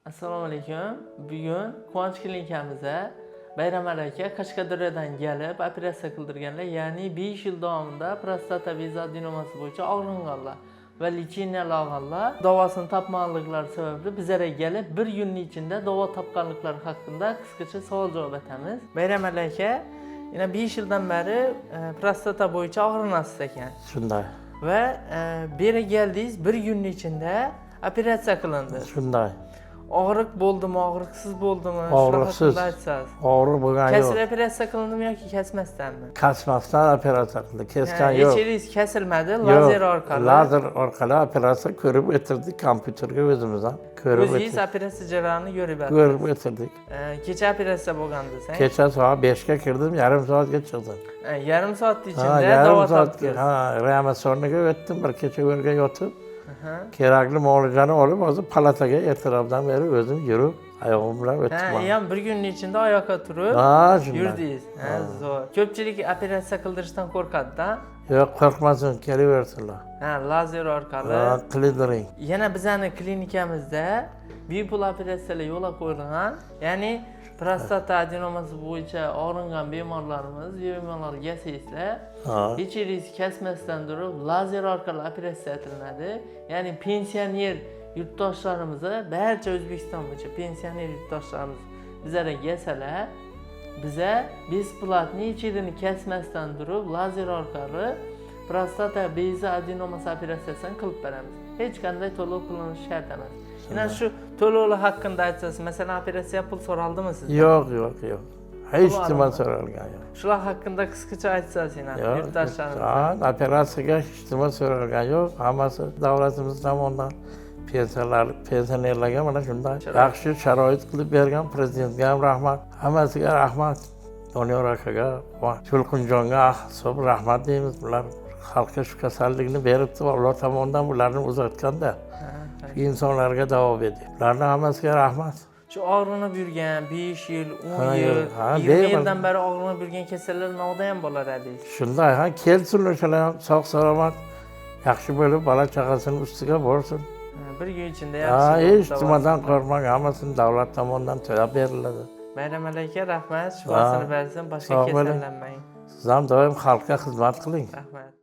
Assalomu alaykum. Bugun Quvonch klinikamizda Bayram aka Qashqadaryodan kelib operatsiya qildirganlar, ya'ni 5 yil davomida prostata bezi adenoması bo'yicha og'ringanlar va lecheniyalar olganlar davosini topmaganliklari sababli bizlarga kelib 1 kunning ichida davo topganliklari haqida qisqacha savol javob etamiz. Bayram aka, yana 5 yildan beri prostata bo'yicha og'rinasiz ekan. Shunday. Va beri keldingiz 1 kunning ichida operatsiya qilindi. Shunday. Og'riq bo'ldimi, og'riqsiz bo'ldimi? Og'riqsiz. Og'riq bo'lgan yo'q. Kesir operatsiya qilindimi yoki kesmasdanmi? Kesmasdan operatsiya qildi. Kesgan yo'q. Echingiz kesilmadi, lazer orqali. Lazer orqali operatsiya ko'rib o'tirdik kompyuterga o'zimizdan. Ko'rib o'zingiz operatsiya jarayonini ko'rib o'tdingiz. Ko'rib o'tirdik. Kecha operatsiya bo'lgan desang? Kecha soat 5 ga kirdim, yarim soatga chiqdim. Yarim soat ichida davo topdingiz. Ha, reanimatsiyaga o'tdim, bir kecha o'rga yotib. Kerakli muolajani olib, hozir palataga ertalabdan beri o'zim yurib, oyog'im bilan o'tdim. Ham bir kunning ichida oyoqqa turib yurdingiz. Zo'r. Ko'pchilik operatsiya qildirishdan qo'rqadi-da. Yo'q, qo'rqmasin, kelaversinlar. Lazer orqali. Qildiring. Yana bizning klinikamizda bepul operatsiyalar yo'lga qo'yilgan. Ya'ni prostata adenoması bo'yicha og'ringan bemorlarimiz, bemorlar kelsa, echingiz kesmasdan turib lazer orqali operatsiya etiladi. Ya'ni pensioner yurtdoshlarimiz, barcha O'zbekiston bo'yicha pensioner yurtdoshlarimiz bizlarga kelsalar, biza besplatni echirini kesmasdan turib lazer orqali prostata bezi adenoması operatsiyasini qilib beramiz. Hech qanday to'lov qilinishi shart emas. Yana shu to'lovlar haqida aytsangiz, masalan, operatsiya pul so'raldimi sizdan? Yo'q. Hech nima so'ralgan yo'q. Shular haqida qisqacha aytsangiz, yana yurtdoshlarimizga. Operatsiyaga hech nima so'ralgan yo'q. Hammasi davlatimiz tomonidan pensionerlarga mana shunday yaxshi sharoit qilib bergan prezidentga ham rahmat, hammasiga rahmat. Doniyor akaga va To'lqinjonga hisob rahmat deymiz. Bular xalqqa shu kasallikni beribdi va ular tomonidan bularni uzatganda insonlarga davo berdi. Ularning hammasiga rahmat. Shu og'rinib yurgan 5 yil, 10 yil, 20 yildan beri og'rinib yurgan kasallar nog'da ham bo'lar edi. Shunday, kelsin o'shalar ham sog' salomat, yaxshi bo'lib, bola chaqasini ustiga borsin. Bir kun ichida yaxshi. Hech nimadan qo'rqmang, hammasini davlat tomonidan to'lab beriladi. Bayram aka, rahmat, shifosini bersin, boshqa kasallanmang. Siz ham doim xalqqa xizmat qiling. Rahmat.